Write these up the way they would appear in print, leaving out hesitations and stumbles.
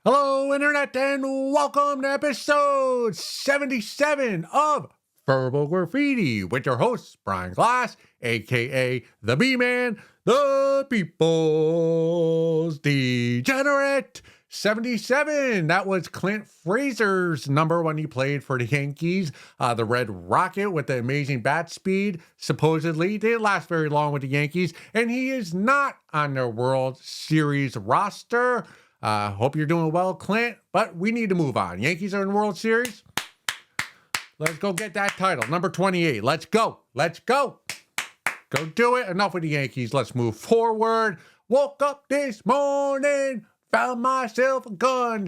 Hello, Internet, and welcome to episode 77 of Verbal Graffiti with your host, Brian Glass, aka the B-Man, the People's Degenerate. 77. That was Clint Frazier's number when he played for the Yankees. The Red Rocket with the amazing bat speed. Supposedly didn't last very long with the Yankees, and he is not on their World Series roster. Hope you're doing well, Clint, but we need to move on. Yankees are in the World Series. Let's go get that title. Number 28. Let's go. Let's go. Go do it. Enough with the Yankees. Let's move forward. Woke up this morning, found myself a gun.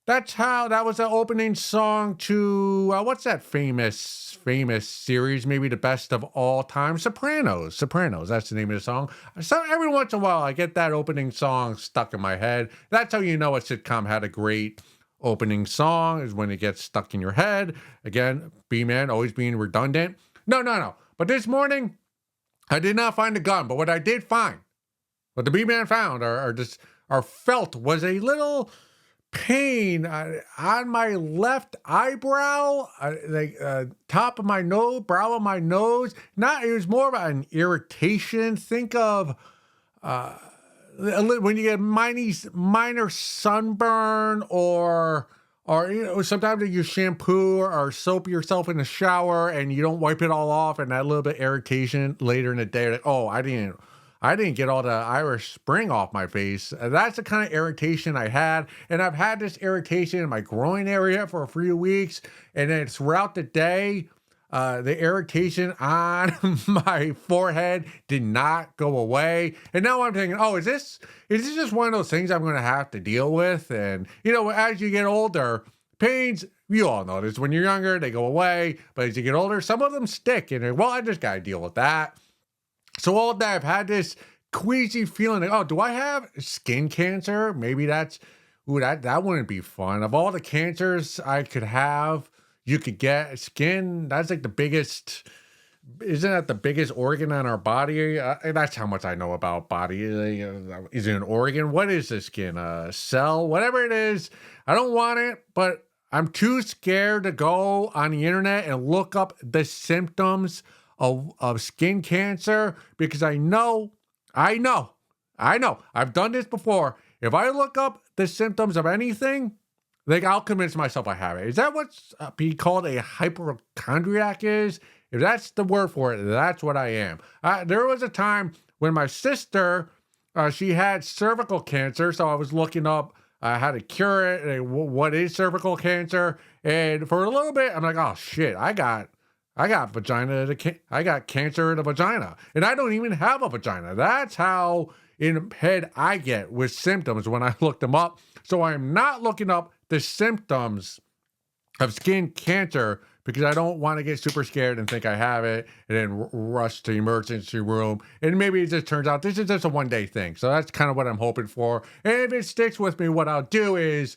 That was the opening song to, what's that famous series, maybe the best of all time? Sopranos, that's the name of the song. So every once in a while, I get that opening song stuck in my head. That's how you know a sitcom had a great opening song, is when it gets stuck in your head. Again, B-Man always being redundant. No. But this morning, I did not find a gun, but what I did find, what the B-Man found, or felt, was a little pain on my left eyebrow, top of my nose, brow of my nose. It was more of an irritation. Think of when you get minor sunburn, or sometimes you shampoo or soap yourself in the shower and you don't wipe it all off, and that little bit of irritation later in the day, like, oh, I didn't get all the Irish Spring off my face. That's the kind of irritation I had. And I've had this irritation in my groin area for a few weeks. And then throughout the day, the irritation on my forehead did not go away. And now I'm thinking, oh, is this just one of those things I'm going to have to deal with? And, as you get older, pains, you all know this. When you're younger, they go away. But as you get older, some of them stick. And, I just got to deal with that. So all day I've had this queasy feeling like, oh, do I have skin cancer? Maybe that wouldn't be fun. Of all the cancers I could have, you could get skin. That's like the biggest, isn't that the biggest organ on our body? That's how much I know about body. Is it an organ? What is the skin? A cell? Whatever it is. I don't want it, but I'm too scared to go on the internet and look up the symptoms of skin cancer, because I know, I've done this before. If I look up the symptoms of anything, I'll convince myself I have it. Is that what's be called a hypochondriac is? If that's the word for it, that's what I am. There was a time when my sister, she had cervical cancer, so I was looking up how to cure it, and what is cervical cancer, and for a little bit, I'm like, oh shit, I got cancer in the vagina, and I don't even have a vagina. That's how in head I get with symptoms when I look them up. So I'm not looking up the symptoms of skin cancer because I don't want to get super scared and think I have it and then rush to the emergency room. And maybe it just turns out this is just a one-day thing. So that's kind of what I'm hoping for. And if it sticks with me, what I'll do is,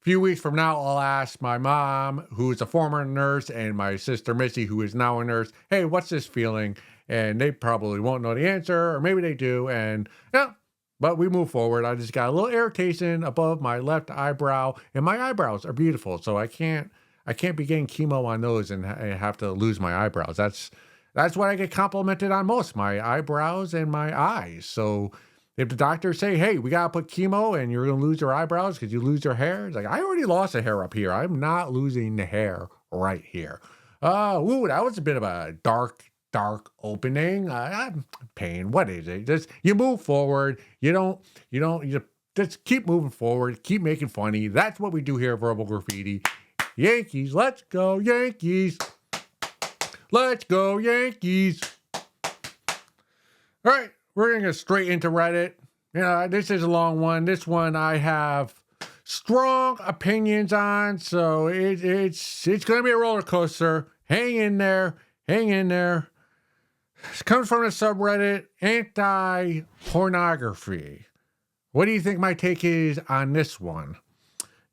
few weeks from now, I'll ask my mom, who is a former nurse, and my sister Missy, who is now a nurse, hey, what's this feeling? And they probably won't know the answer, or maybe they do. And yeah, but we move forward. I just got a little irritation above my left eyebrow, and my eyebrows are beautiful, so I can't be getting chemo on those and have to lose my eyebrows. That's what I get complimented on most, my eyebrows and my eyes. So if the doctors say, hey, we got to put chemo and you're going to lose your eyebrows because you lose your hair, it's like, I already lost the hair up here. I'm not losing the hair right here. That was a bit of a dark opening. Pain. What is it? Just, you move forward. You just keep moving forward. Keep making funny. That's what we do here at Verbal Graffiti. Yankees, let's go, Yankees. Let's go, Yankees. All right. We're going to get straight into Reddit. This is a long one. This one I have strong opinions on, so it's going to be a roller coaster. Hang in there. It comes from the subreddit anti-pornography. What do you think my take is on this one?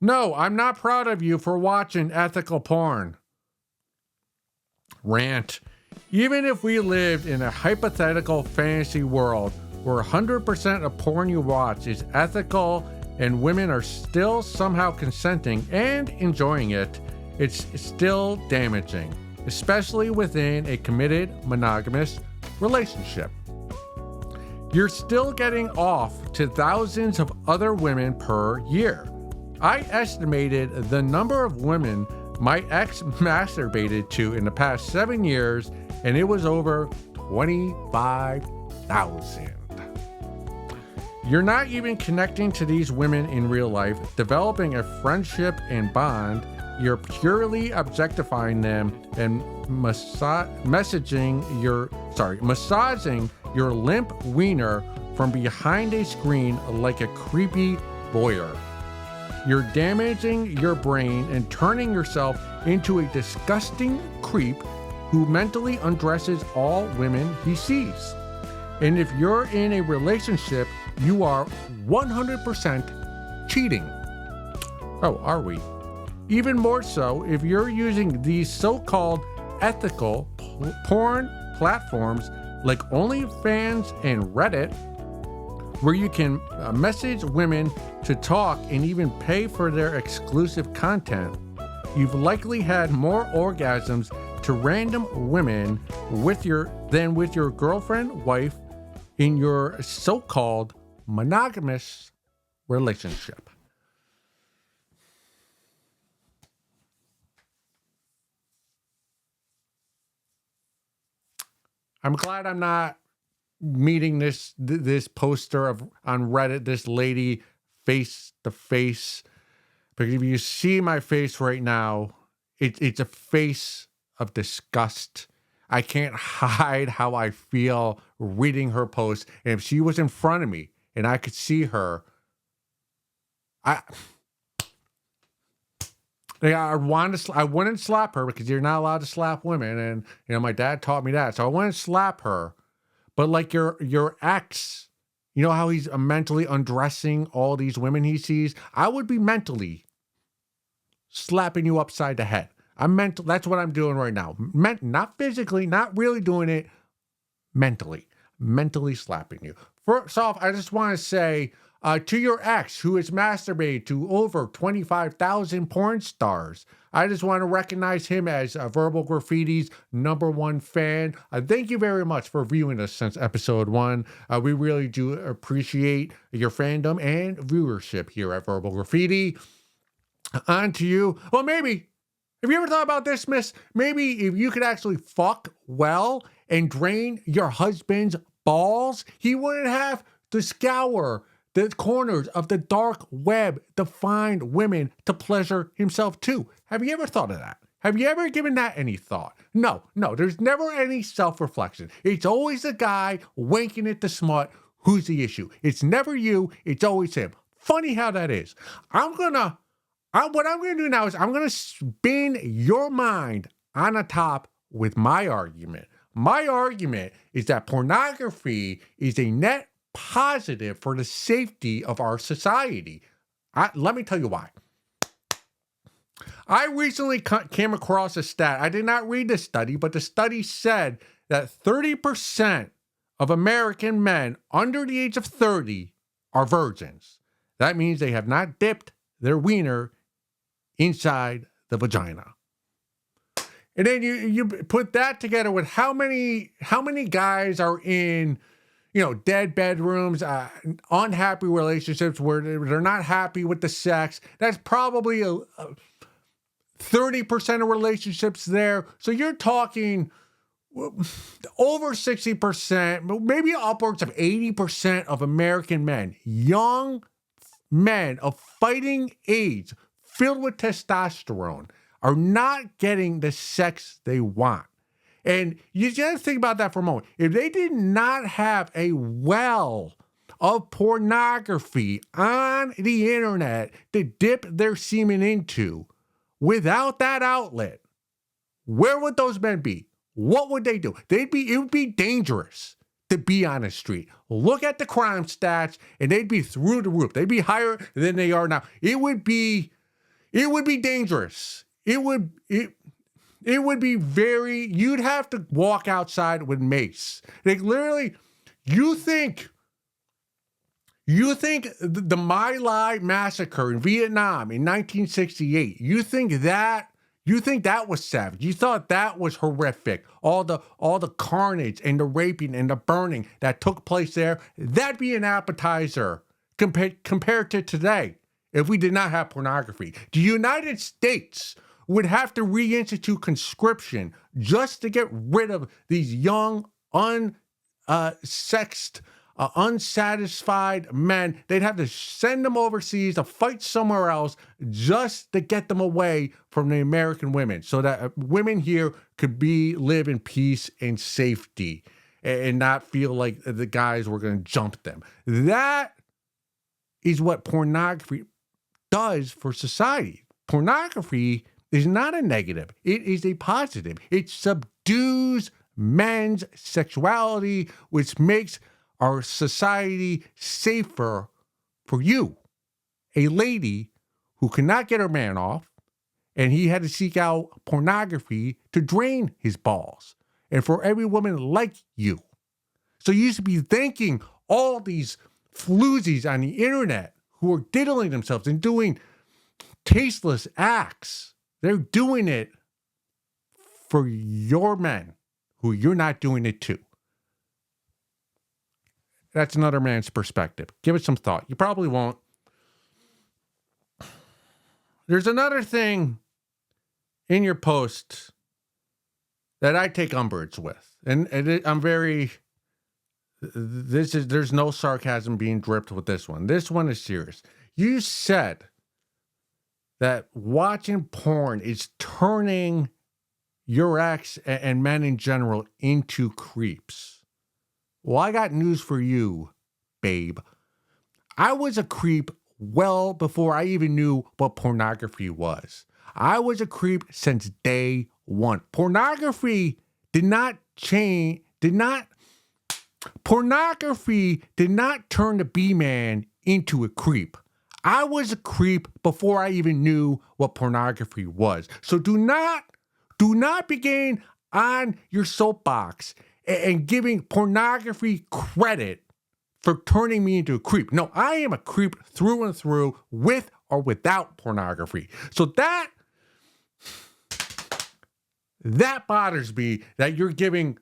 No, I'm not proud of you for watching ethical porn. Rant. Even if we lived in a hypothetical fantasy world where 100% of porn you watch is ethical and women are still somehow consenting and enjoying it, it's still damaging, especially within a committed monogamous relationship. You're still getting off to thousands of other women per year. I estimated the number of women my ex masturbated to in the past 7 years, and it was over 25,000. You're not even connecting to these women in real life, developing a friendship and bond. You're purely objectifying them and massaging your limp wiener from behind a screen like a creepy voyeur. You're damaging your brain and turning yourself into a disgusting creep who mentally undresses all women he sees. And if you're in a relationship, you are 100% cheating. Oh, are we? Even more so if you're using these so-called ethical porn platforms like OnlyFans and Reddit, where you can message women to talk and even pay for their exclusive content. You've likely had more orgasms to random women than with your girlfriend, wife in your so-called monogamous relationship. I'm glad I'm not meeting this poster on Reddit, this lady face to face, because if you see my face right now, it's a face of disgust. I can't hide how I feel reading her post. And if she was in front of me and I could see her, I wouldn't slap her because you're not allowed to slap women, and my dad taught me that, so I wouldn't slap her. But like your ex, you know how he's mentally undressing all these women he sees? I would be mentally slapping you upside the head. That's what I'm doing right now. Not physically, not really doing it, mentally slapping you. First off, I just want to say to your ex who has masturbated to over 25,000 porn stars, I just want to recognize him as Verbal Graffiti's #1 fan. Thank you very much for viewing us since episode 1. We really do appreciate your fandom and viewership here at Verbal Graffiti. On to you. Well, maybe, have you ever thought about this, miss? Maybe if you could actually fuck well and drain your husband's balls, he wouldn't have to scour the corners of the dark web to find women to pleasure himself too. Have you ever thought of that? Have you ever given that any thought? No, there's never any self-reflection. It's always the guy winking at the smut who's the issue. It's never you, it's always him. Funny how that is. What I'm gonna do now is I'm gonna spin your mind on the top with my argument. My argument is that pornography is a net positive for the safety of our society. Let me tell you why. I recently came across a stat. I did not read the study, but the study said that 30% of American men under the age of 30 are virgins. That means they have not dipped their wiener inside the vagina. And then you put that together with how many guys are in dead bedrooms, unhappy relationships where they're not happy with the sex. That's probably 30% of relationships there. So you're talking over 60%, maybe upwards of 80% of American men, young men of fighting age, filled with testosterone, are not getting the sex they want. And you just think about that for a moment. If they did not have a well of pornography on the internet to dip their semen into, without that outlet, where would those men be? What would they do? It would be dangerous to be on the street. Look at the crime stats, and they'd be through the roof. They'd be higher than they are now. It would be dangerous. It would be you'd have to walk outside with mace. Like literally, you think You think the My Lai massacre in Vietnam in 1968, you think that was savage? You thought that was horrific? All the carnage and the raping and the burning that took place there, that'd be an appetizer compared to today if we did not have pornography. The United States would have to reinstitute conscription just to get rid of these young, unsexed, unsatisfied men. They'd have to send them overseas to fight somewhere else just to get them away from the American women so that women here could live in peace and safety and not feel like the guys were going to jump them. That is what pornography does for society. Pornography is not a negative. It is a positive. It subdues men's sexuality, which makes our society safer for you, a lady who cannot get her man off, and he had to seek out pornography to drain his balls, and for every woman like you. So you should be thanking all these floozies on the internet who are diddling themselves and doing tasteless acts. They're doing it for your men who you're not doing it to. That's another man's perspective. Give it some thought. You probably won't. There's another thing in your post that I take umbrage with. I'm very, there's no sarcasm being dripped with this one. This one is serious. You said that watching porn is turning your ex and men in general into creeps. Well, I got news for you, babe. I was a creep well before I even knew what pornography was. I was a creep since day one. Pornography did not turn the B-man into a creep. I was a creep before I even knew what pornography was. So do not begin on your soapbox and giving pornography credit for turning me into a creep. No, I am a creep through and through, with or without pornography. So that bothers me, that you're giving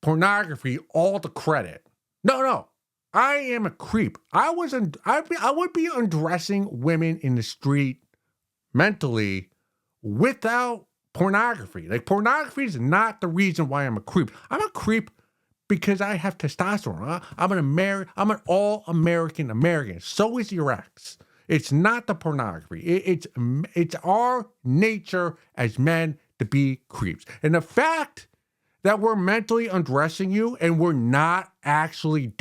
pornography all the credit. No, I am a creep. I would be undressing women in the street mentally without pornography. Like, pornography is not the reason why I'm a creep. I'm a creep because I have testosterone. I'm an all-American American. So is your ex. It's not the pornography. It's our nature as men to be creeps. And the fact that we're mentally undressing you and we're not actually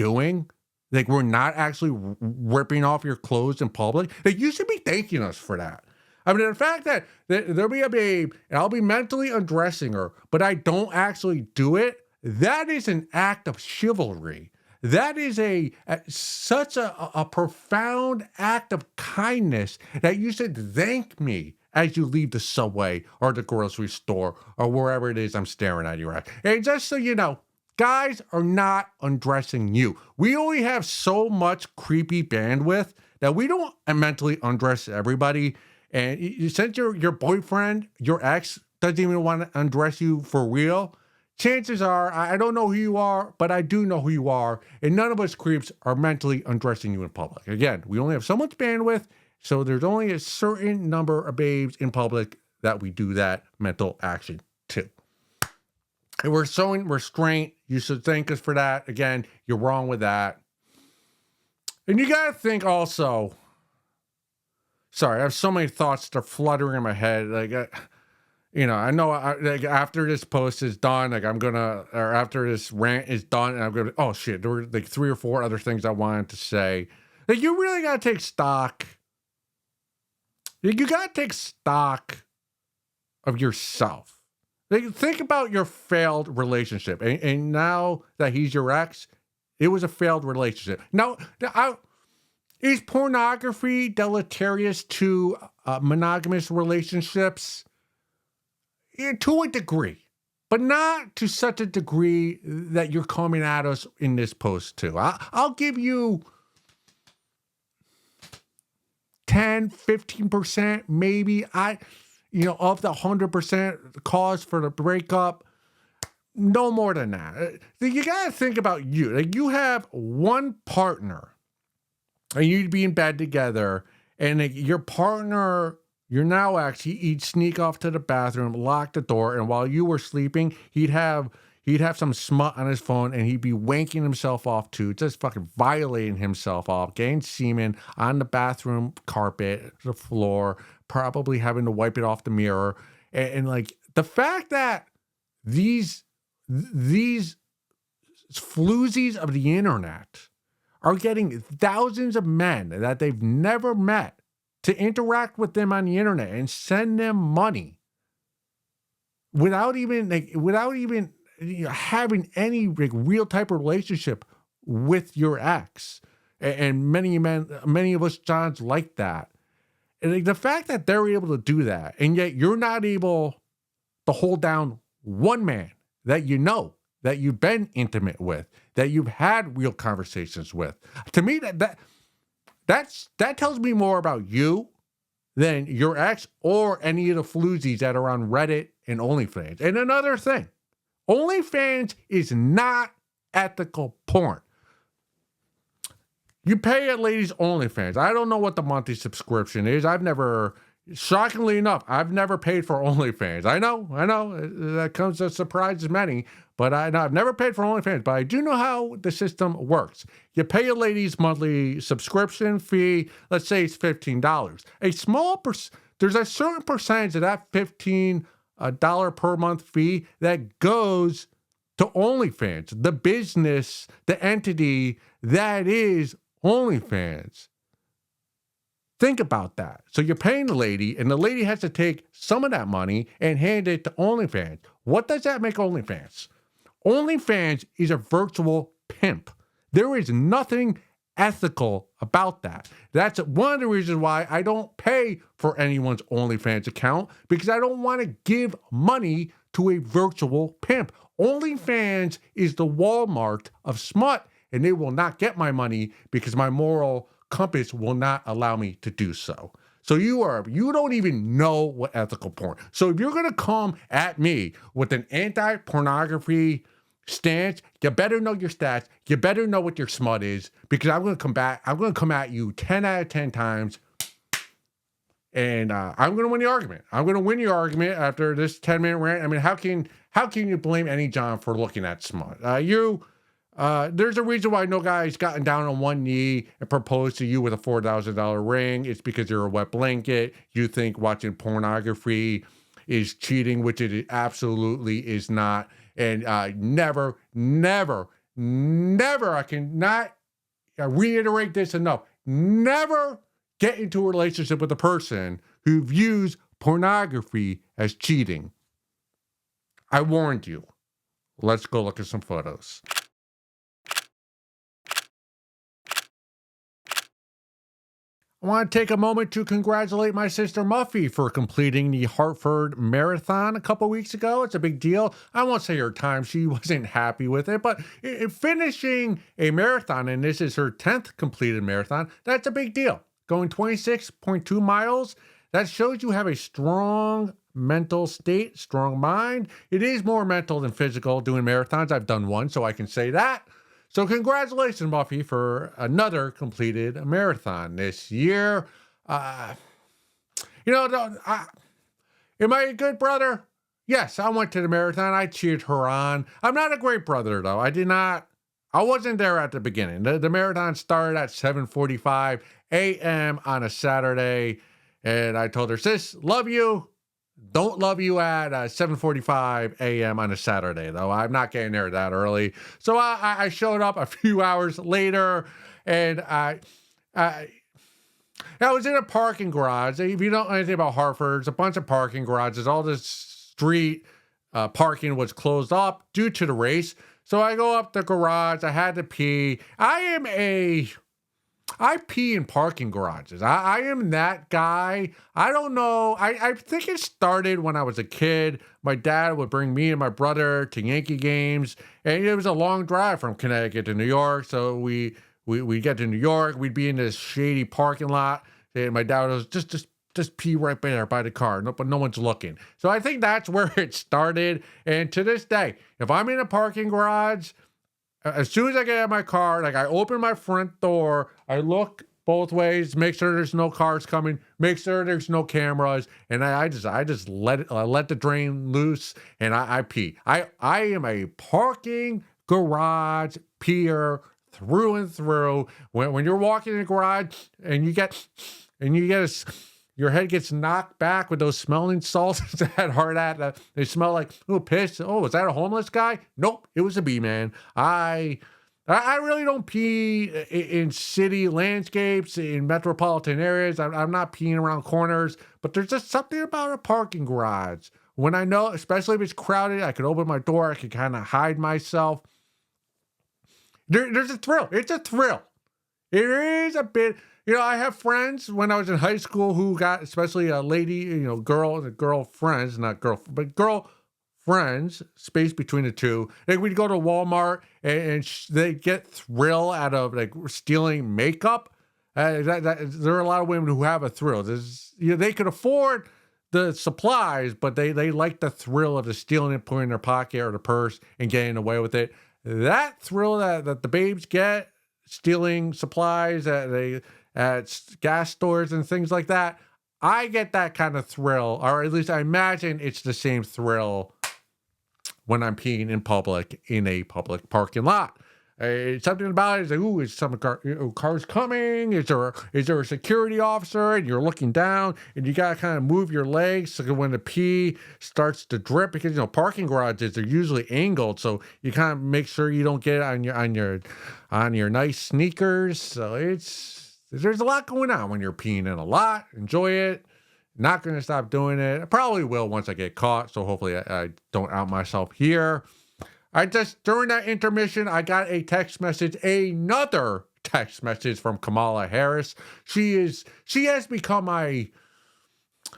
ripping off your clothes in public, like, you should be thanking us for that. I mean, the fact that there'll be a babe and I'll be mentally undressing her, but I don't actually do it, that is an act of chivalry. That is such a profound act of kindness that you should thank me as you leave the subway or the grocery store or wherever it is I'm staring at you at. And just so you know, guys are not undressing you. We only have so much creepy bandwidth that we don't mentally undress everybody. And since your boyfriend, your ex, doesn't even want to undress you for real, chances are, I don't know who you are, but I do know who you are, and none of us creeps are mentally undressing you in public. Again, we only have so much bandwidth, so there's only a certain number of babes in public that we do that mental action to. And we're showing restraint. You should thank us for that. Again, you're wrong with that. And you got to think also, sorry, I have so many thoughts that are fluttering in my head. Like, I know like, after this post is done, like, or after this rant is done, and I'm gonna, oh shit, there were like 3 or 4 other things I wanted to say. Like, you really got to take stock. Like, you got to take stock of yourself. Like, think about your failed relationship. And now that he's your ex, it was a failed relationship. Now, is pornography deleterious to monogamous relationships? Yeah, to a degree, but not to such a degree that you're coming at us in this post too. I'll give you 10, 15%, maybe. Of the 100% cause for the breakup, no more than that. You got to think about you. Like, you have one partner and you'd be in bed together, and like, your partner, your now ex, he'd sneak off to the bathroom, lock the door, and while you were sleeping, he'd have some smut on his phone, and he'd be wanking himself off too, just fucking violating himself off, getting semen on the bathroom carpet, the floor, probably having to wipe it off the mirror. And like, the fact that these floozies of the internet are getting thousands of men that they've never met to interact with them on the internet and send them money without even having any like real type of relationship with your ex. And many of us Johns like that. And like, the fact that they're able to do that, and yet you're not able to hold down one man that you know, that you've been intimate with, that you've had real conversations with. To me, that tells me more about you than your ex or any of the floozies that are on Reddit and OnlyFans. And another thing, OnlyFans is not ethical porn. You pay a lady's OnlyFans. I don't know what the monthly subscription is. Shockingly enough, I've never paid for OnlyFans. I know, that comes as a surprise to many, but I've never paid for OnlyFans, but I do know how the system works. You pay a lady's monthly subscription fee, let's say it's $15. There's a certain percentage of that $15 per month fee that goes to OnlyFans, the business, the entity that is OnlyFans. Think about that. So you're paying the lady, and the lady has to take some of that money and hand it to OnlyFans. What does that make OnlyFans? OnlyFans is a virtual pimp. There is nothing ethical about that. That's one of the reasons why I don't pay for anyone's OnlyFans account, because I don't want to give money to a virtual pimp. OnlyFans is the Walmart of smut, and they will not get my money because my moral compass will not allow me to do so. So you don't even know what ethical porn. So if you're going to come at me with an anti-pornography stance, you better know your stats. You better know what your smut is, because I'm going to come at you 10 out of 10 times, and I'm going to win the argument. I'm going to win your argument after this 10-minute rant. I mean, how can you blame any John for looking at smut? There's a reason why no guy's gotten down on one knee and proposed to you with a $4,000 ring. It's because you're a wet blanket. You think watching pornography is cheating, which it absolutely is not. And never, I cannot reiterate this enough. Never get into a relationship with a person who views pornography as cheating. I warned you. Let's go look at some photos. I want to take a moment to congratulate my sister Muffy for completing the Hartford Marathon a couple weeks ago. It's a big deal. I won't say her time. She wasn't happy with it, but finishing a marathon, and this is her 10th completed marathon, that's a big deal. Going 26.2 miles, that shows you have a strong mental state, strong mind. It is more mental than physical doing marathons. I've done one, so I can say that. So congratulations, Muffy, for another completed marathon this year. Am I a good brother? Yes, I went to the marathon. I cheered her on. I'm not a great brother, though. I wasn't there at the beginning. The marathon started at 7:45 a.m. on a Saturday, and I told her, sis, love you. Don't love you at 7:45 a.m. on a Saturday, though. I'm not getting there that early. So I showed up a few hours later, and I was in a parking garage. If you don't know anything about Hartford, it's a bunch of parking garages. All this street parking was closed up due to the race. So I go up the garage. I had to pee. I pee in parking garages. I am that guy. I don't know. I think it started when I was a kid. My dad would bring me and my brother to Yankee games, and it was a long drive from Connecticut to New York. So we get to New York. We'd be in this shady parking lot. And my dad was just pee right there by the car, but no one's looking. So I think that's where it started. And to this day, if I'm in a parking garage, as soon as I get out of my car, like I open my front door, I look both ways, make sure there's no cars coming, make sure there's no cameras, and I just let the drain loose, and I pee. I am a parking garage peer through and through. When you're walking in the garage and your head gets knocked back with those smelling salts that are they smell like, oh, piss. Oh, was that a homeless guy? Nope, it was a bee man. I really don't pee in city landscapes, in metropolitan areas. I'm not peeing around corners, but there's just something about a parking garage. When I know, especially if it's crowded, I can open my door, I can kind of hide myself. There's a thrill. It's a thrill. It is a bit. I have friends when I was in high school who got, especially a lady, girlfriends, not girl, but girlfriends, space between the two. Like we'd go to Walmart and they get thrill out of like stealing makeup. There are a lot of women who have a thrill. They could afford the supplies, but they like the thrill of the stealing it, putting it in their pocket or the purse and getting away with it. That thrill that the babes get stealing supplies at gas stores and things like that, I get that kind of thrill, or at least I imagine it's the same thrill when I'm peeing in public in a public parking lot. Something about it is like, ooh, is some cars coming? Is there a security officer? And you're looking down, and you gotta kind of move your legs so that when the pee starts to drip, because parking garages are usually angled, so you kind of make sure you don't get it on your nice sneakers. So there's a lot going on when you're peeing in a lot. Enjoy it. Not going to stop doing it. I probably will once I get caught, so hopefully I don't out myself here. During that intermission, I got another text message from Kamala Harris. She has become I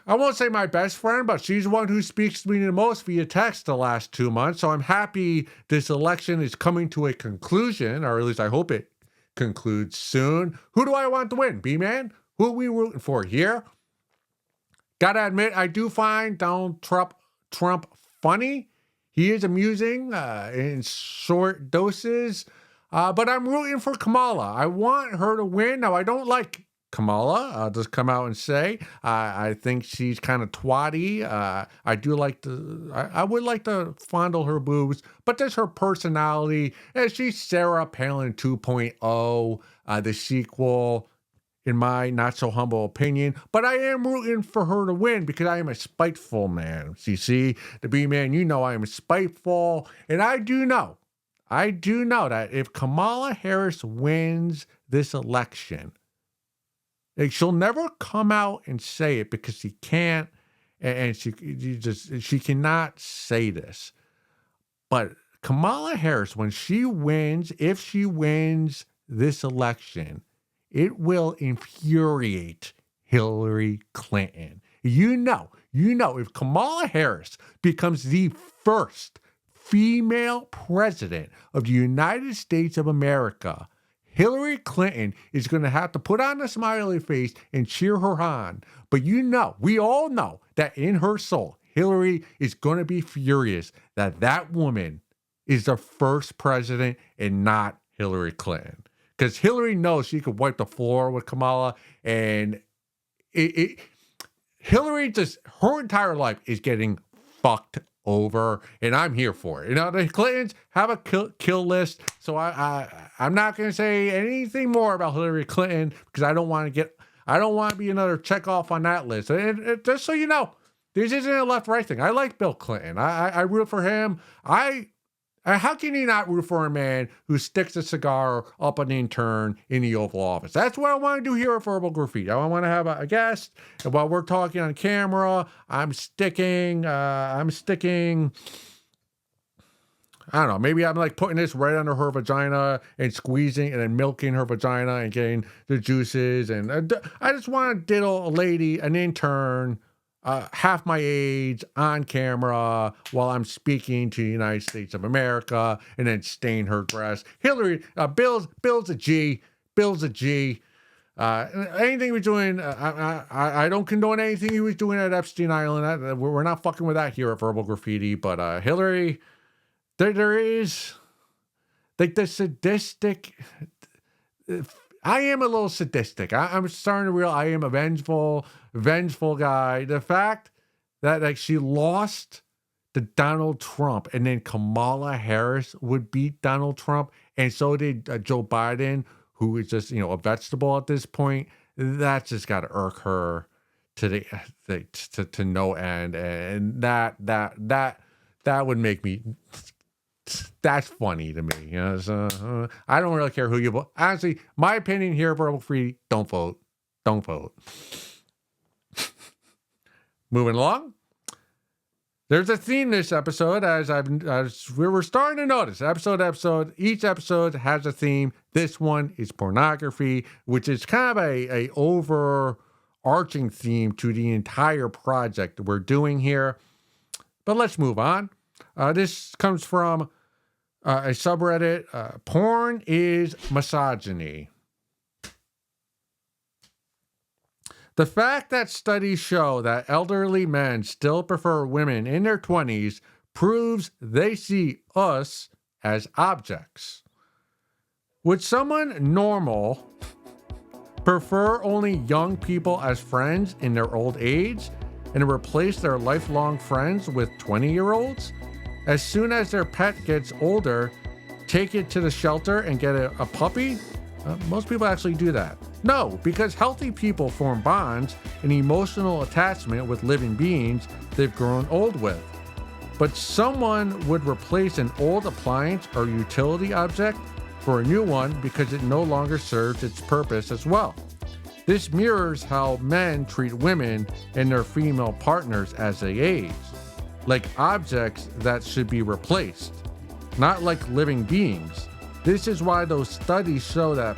won't say my best friend, but she's one who speaks to me the most via text the last 2 months. So I'm happy this election is coming to a conclusion, or at least I hope it concludes soon. Who do I want to win? B-Man? Who are we rooting for here? Gotta admit, I do find Donald Trump funny. He is amusing in short doses, but I'm rooting for Kamala. I want her to win. Now, I don't like Kamala. I'll just come out and say I think she's kind of twatty. I would like to fondle her boobs, but there's her personality. She's Sarah Palin 2.0, the sequel, in my not so humble opinion. But I am rooting for her to win because I am a spiteful man. CC, the B-Man, I am spiteful, and I do know that if Kamala Harris wins this election, she'll never come out and say it because she can't, and she cannot say this. But Kamala Harris, if she wins this election, it will infuriate Hillary Clinton. If Kamala Harris becomes the first female president of the United States of America, Hillary Clinton is going to have to put on a smiley face and cheer her on. But we all know that in her soul, Hillary is going to be furious that woman is the first president and not Hillary Clinton. Because Hillary knows she could wipe the floor with Kamala, and Hillary her entire life is getting fucked over, and I'm here for it. The Clintons have a kill list, so I'm not going to say anything more about Hillary Clinton because I don't want to be another check off on that list. And just so you know, this isn't a left-right thing. I like Bill Clinton. I root for him. How can you not root for a man who sticks a cigar up an intern in the Oval Office? That's what I want to do here at Verbal Graffiti. I want to have a guest, and while we're talking on camera, I'm sticking, I don't know, maybe I'm like putting this right under her vagina and squeezing and then milking her vagina and getting the juices. And I just want to diddle a lady, an intern, half my age on camera while I'm speaking to the United States of America and then stain her dress. Hillary, Bill's a G. Bill's a G. Anything he was doing, I don't condone anything he was doing at Epstein Island. We're not fucking with that here at Verbal Graffiti. But Hillary, there is like the sadistic. I am a little sadistic. I'm starting to realize I am a vengeful guy. The fact that like she lost to Donald Trump and then Kamala Harris would beat Donald Trump, and so did Joe Biden, who is just a vegetable at this point. That's just got to irk her to no end, and that would make me. That's funny to me. So, I don't really care who you vote. Honestly, my opinion here, Verbal Free, don't vote. Don't vote. Moving along. There's a theme this episode, as we were starting to notice. Each episode has a theme. This one is pornography, which is kind of a overarching theme to the entire project we're doing here. But let's move on. This comes from a subreddit. Porn is misogyny. The fact that studies show that elderly men still prefer women in their 20s proves they see us as objects. Would someone normal prefer only young people as friends in their old age and replace their lifelong friends with 20-year-olds? As soon as their pet gets older, take it to the shelter and get a puppy? Most people actually do that. No, because healthy people form bonds and emotional attachment with living beings they've grown old with. But someone would replace an old appliance or utility object for a new one because it no longer serves its purpose as well. This mirrors how men treat women and their female partners as they age, like objects that should be replaced, not like living beings. This is why those studies show the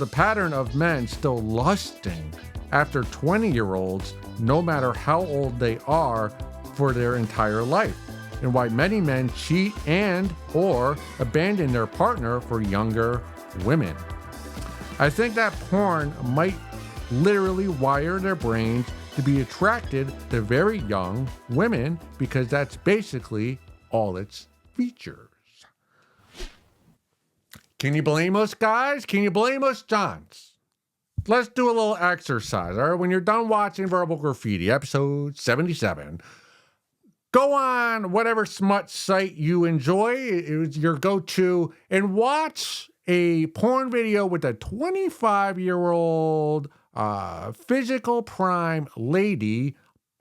pattern of men still lusting after 20-year-olds, no matter how old they are, for their entire life, and why many men cheat and or abandon their partner for younger women. I think that porn might literally wire their brains to be attracted to very young women because that's basically all its features. Can you blame us, guys? Can you blame us, Johns? Let's do a little exercise, all right? When you're done watching Verbal Graffiti, episode 77, go on whatever smut site you enjoy, it's your go-to, and watch a porn video with a 25-year-old physical prime lady,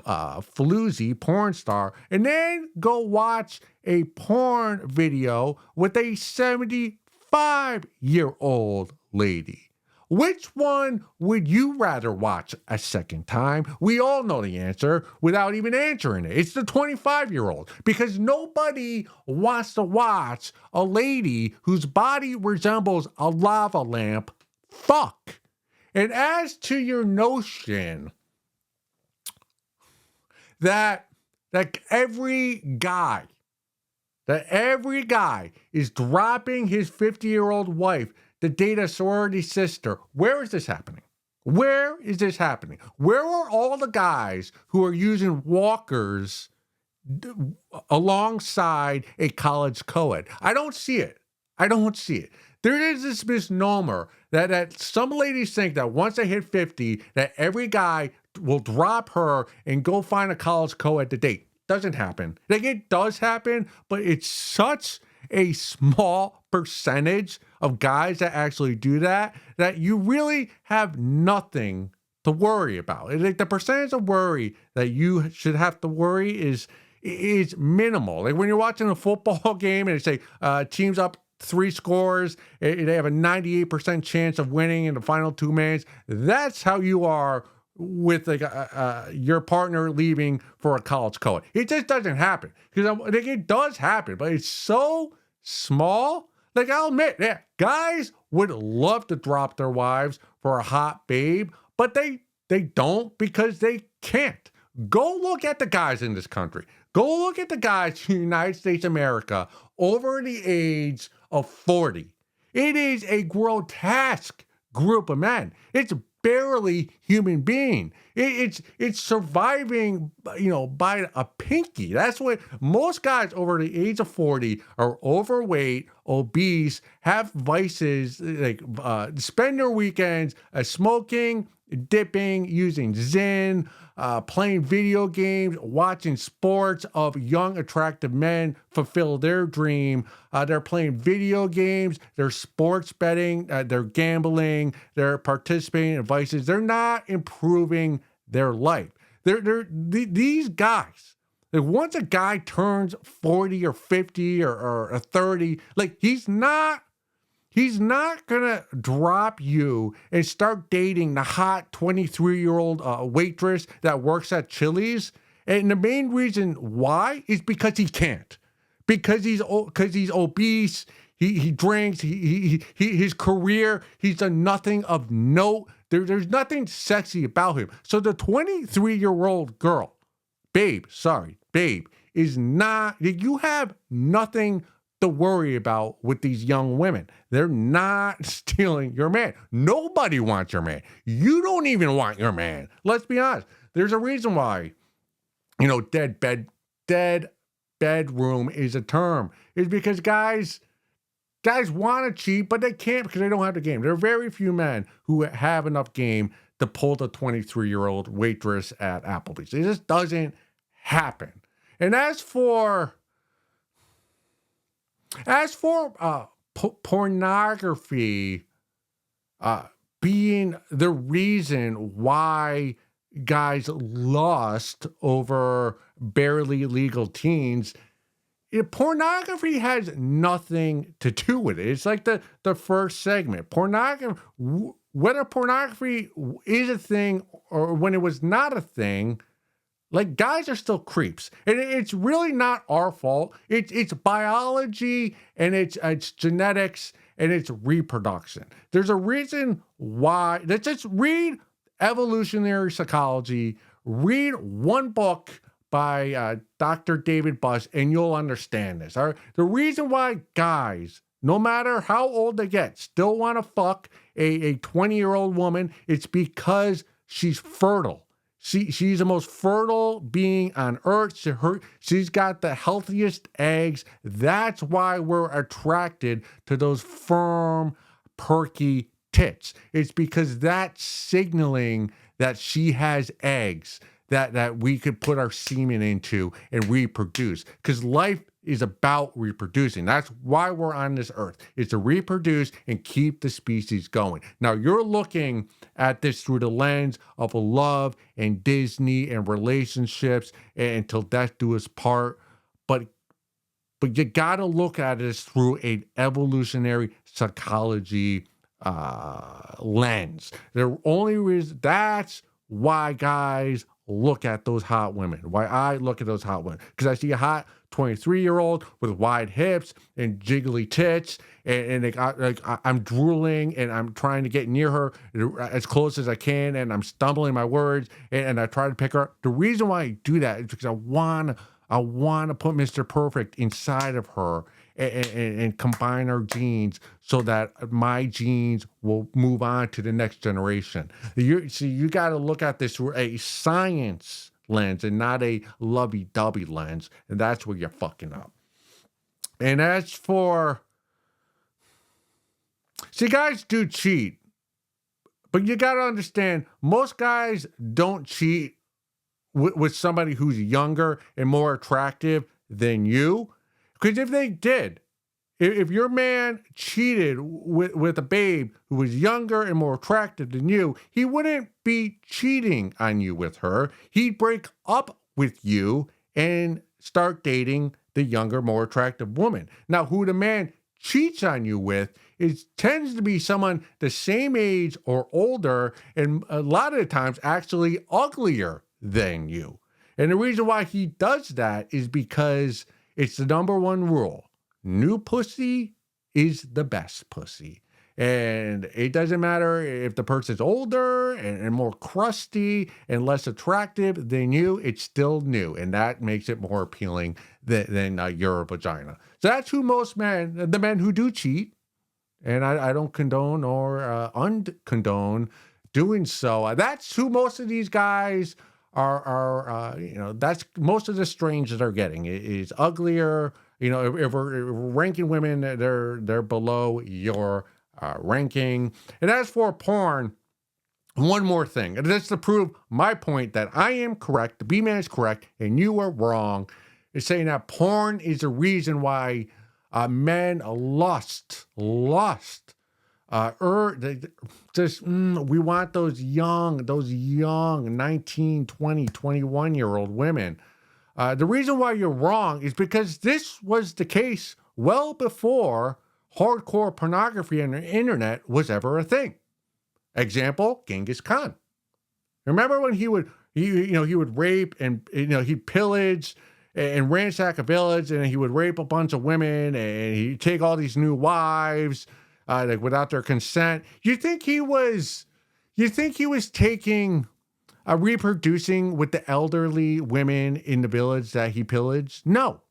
floozy porn star, and then go watch a porn video with a 75-year-old lady. Which one would you rather watch a second time? We all know the answer without even answering it. It's the 25-year-old, because nobody wants to watch a lady whose body resembles a lava lamp fuck. And as to your notion that every guy is dropping his 50-year-old wife to date a sorority sister, where is this happening? Where is this happening? Where are all the guys who are using walkers alongside a college co-ed? I don't see it. There is this misnomer that some ladies think that once they hit 50, that every guy will drop her and go find a college co-ed to date. Doesn't happen. Like, it does happen, but it's such a small percentage of guys that actually do that you really have nothing to worry about. Like, the percentage of worry that you should have to worry is minimal. Like, when you're watching a football game and they say teams up 3 scores, they have a 98% chance of winning in the final 2 minutes. That's how you are with like your partner leaving for a college co-ed. It just doesn't happen, because it does happen, but it's so small. Like, I'll admit, yeah, guys would love to drop their wives for a hot babe, but they don't, because they can't. Go look at the guys in this country. Go look at the guys in the United States of America over the age of 40. It is a grotesque group of men. It's barely human being. It's surviving, by a pinky. That's what most guys over the age of 40 are overweight, obese, have vices, like spend their weekends smoking, dipping, using Zen, playing video games, watching sports of young, attractive men fulfill their dream. They're playing video games, they're sports betting, they're gambling, they're participating in vices. They're not improving their life. These guys, like once a guy turns 40 or 50 or 30, like he's not gonna drop you and start dating the hot 23-year-old waitress that works at Chili's. And the main reason why is because he can't. Because he's obese, he drinks, his career, he's done nothing of note. There's nothing sexy about him. So the 23-year-old girl, babe, is not, you have nothing to worry about with these young women. They're not stealing your man. Nobody wants your man. You don't even want your man. Let's be honest. There's a reason why, dead bedroom is a term. It's because guys want to cheat, but they can't because they don't have the game. There are very few men who have enough game to pull the 23-year-old waitress at Applebee's. It just doesn't happen. And as for pornography being the reason why guys lust over barely legal teens, pornography has nothing to do with it. It's like the first segment. Whether pornography is a thing or when it was not a thing, like guys are still creeps, and it's really not our fault. It's biology and it's genetics and it's reproduction. There's a reason why. Let's just read evolutionary psychology. Read one book by Dr. David Buss, and you'll understand this. All right? The reason why guys, no matter how old they get, still want to fuck a 20-year-old woman, it's because she's fertile. She's the most fertile being on earth. She's got the healthiest eggs. That's why we're attracted to those firm, perky tits. It's because that's signaling that she has eggs that we could put our semen into and reproduce. Because life is about reproducing. That's why we're on this earth. It's to reproduce and keep the species going. Now, you're looking at this through the lens of love and Disney and relationships and until death do us part. But you got to look at this through an evolutionary psychology lens. The only reason, that's why guys look at those hot women, why I look at those hot women, because I see a hot 23-year-old with wide hips and jiggly tits, and I'm drooling and I'm trying to get near her as close as I can, and I'm stumbling my words, and I try to pick her up. The reason why I do that is because I want to put Mr. Perfect inside of her and combine our genes so that my genes will move on to the next generation. You got to look at this through a science lens and not a lovey-dovey lens, and that's where you're fucking up. And as for, guys do cheat, but you got to understand, most guys don't cheat with somebody who's younger and more attractive than you. Because if they did, if your man cheated with a babe who was younger and more attractive than you, he wouldn't be cheating on you with her. He'd break up with you and start dating the younger, more attractive woman. Now, who the man cheats on you with tends to be someone the same age or older, and a lot of the times actually uglier than you. And the reason why he does that is because it's the number one rule. New pussy is the best pussy. And it doesn't matter if the person's older and more crusty and less attractive than you, it's still new. And that makes it more appealing than your vagina. So that's who most men, the men who do cheat, And I don't condone or uncondone doing so. That's who most of these guys are, that's most of the strange that are getting is uglier. If we're ranking women, they're below your ranking. And as for porn, one more thing, and that's to prove my point that I am correct, the B man is correct, and you are wrong, is saying that porn is the reason why men lust. We want those young 19, 20, 21-year-old women. The reason why you're wrong is because this was the case well before hardcore pornography on the internet was ever a thing. Example, Genghis Khan. Remember when he would rape and he'd pillage and ransack a village, and he would rape a bunch of women, and he'd take all these new wives like without their consent. You think he was taking reproducing with the elderly women in the village that he pillaged? No,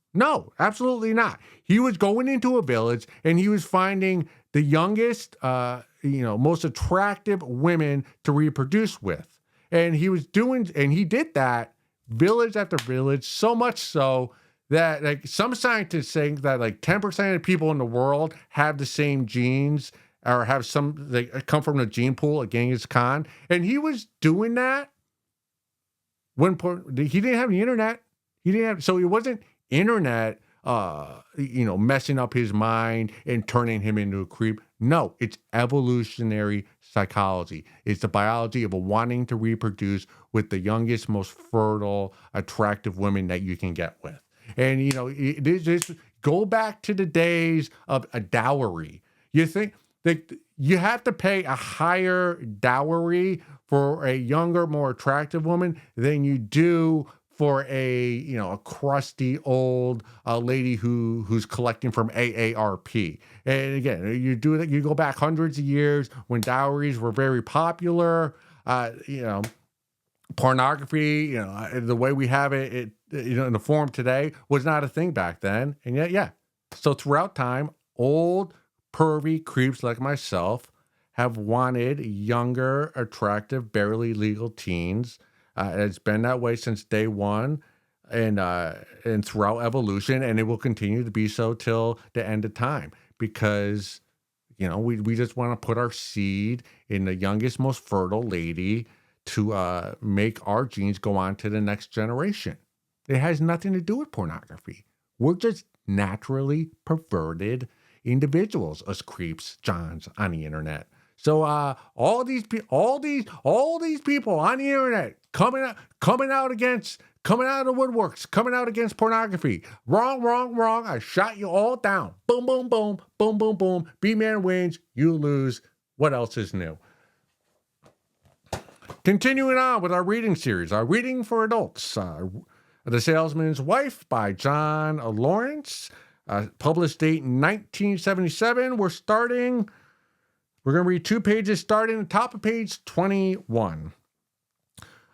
absolutely not. He was going into a village and he was finding the youngest, most attractive women to reproduce with. And he did that village after village, so much so that like some scientists think that like 10% of people in the world have the same genes or they come from the gene pool of Genghis Khan. And he was doing that he didn't have the internet. So it wasn't internet, messing up his mind and turning him into a creep. No, it's evolutionary psychology. It's the biology of wanting to reproduce with the youngest, most fertile, attractive women that you can get with. And, go back to the days of a dowry. You think that you have to pay a higher dowry for a younger, more attractive woman than you do for a crusty old lady who's collecting from AARP. And again, you do that. You go back hundreds of years when dowries were very popular. Pornography, the way we have it, in the form today was not a thing back then. And yet, yeah. So throughout time, old pervy creeps like myself have wanted younger, attractive, barely legal teens. It's been that way since day one, and throughout evolution, and it will continue to be so till the end of time because we just want to put our seed in the youngest, most fertile lady to make our genes go on to the next generation. It has nothing to do with pornography. We're just naturally perverted individuals, us creeps, Johns on the internet. So all these people on the internet coming out of the woodworks, coming out against pornography. Wrong. I shot you all down. Boom, boom, boom, boom, boom, boom. B-man wins, you lose. What else is new? Continuing on with our reading series, our reading for adults. The Salesman's Wife by John Lawrence, published date 1977. We're going to read 2 pages starting at the top of page 21.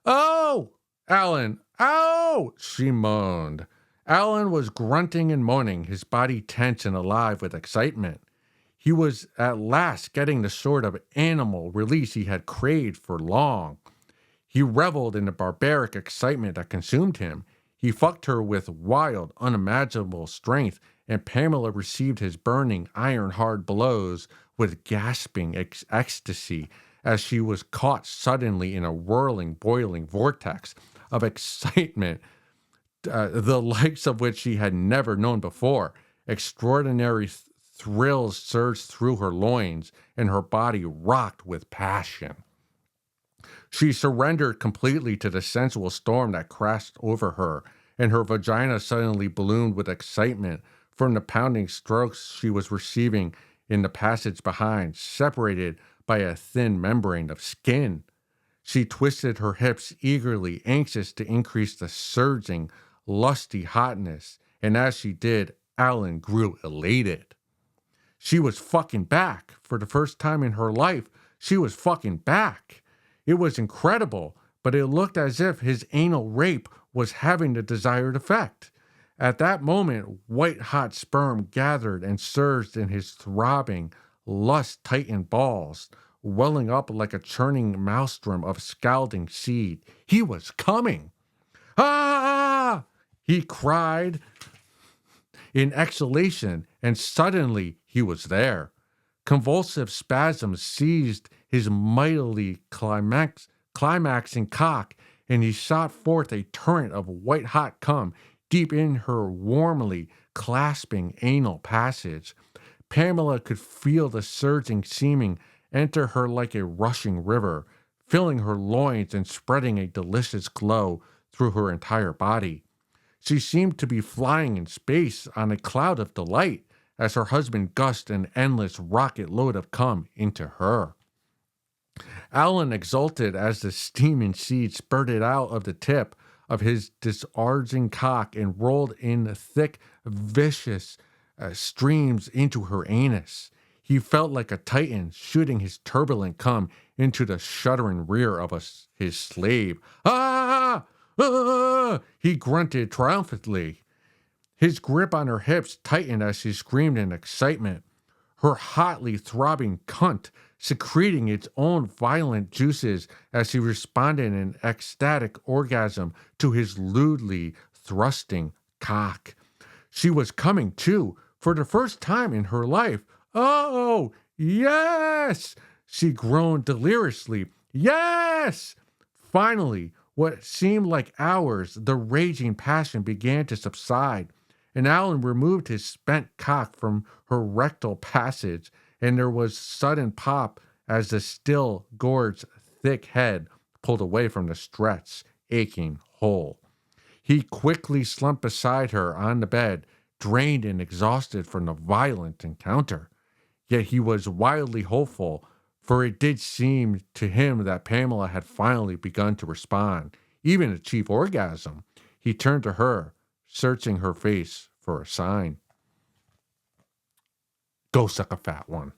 Oh, Alan, ow, she moaned. Alan was grunting and moaning, his body tense and alive with excitement. He was at last getting the sort of animal release he had craved for long. He reveled in the barbaric excitement that consumed him. He fucked her with wild, unimaginable strength, and Pamela received his burning, iron-hard blows with gasping ecstasy as she was caught suddenly in a whirling, boiling vortex of excitement, the likes of which she had never known before. Extraordinary thrills surged through her loins, and her body rocked with passion. She surrendered completely to the sensual storm that crashed over her, and her vagina suddenly ballooned with excitement from the pounding strokes she was receiving in the passage behind, separated by a thin membrane of skin. She twisted her hips eagerly, anxious to increase the surging, lusty hotness, and as she did, Alan grew elated. She was fucking back. For the first time in her life, she was fucking back. It was incredible, but it looked as if his anal rape was having the desired effect. At that moment, white-hot sperm gathered and surged in his throbbing, lust tightened balls, welling up like a churning maelstrom of scalding seed. He was coming. Ah! He cried in exhalation, and suddenly he was there. Convulsive spasms seized his mightily climaxing cock, and he shot forth a torrent of white-hot cum deep in her warmly clasping anal passage. Pamela could feel the surging seeming enter her like a rushing river, filling her loins and spreading a delicious glow through her entire body. She seemed to be flying in space on a cloud of delight as her husband gushed an endless rocket load of cum into her. Alan exulted as the steaming seed spurted out of the tip of his disarging cock and rolled in thick, vicious streams into her anus. He felt like a titan shooting his turbulent cum into the shuddering rear of his slave. Ah! Ah! He grunted triumphantly. His grip on her hips tightened as she screamed in excitement, her hotly throbbing cunt secreting its own violent juices as she responded in an ecstatic orgasm to his lewdly thrusting cock. She was coming, too, for the first time in her life. Oh, yes! She groaned deliriously. Yes! Finally, what seemed like hours, the raging passion began to subside, and Alan removed his spent cock from her rectal passage, and there was sudden pop as the still gorged thick head pulled away from the stretched, aching hole. He quickly slumped beside her on the bed, drained and exhausted from the violent encounter. Yet he was wildly hopeful, for it did seem to him that Pamela had finally begun to respond, even achieve orgasm. He turned to her, searching her face for a sign. Go suck a fat one.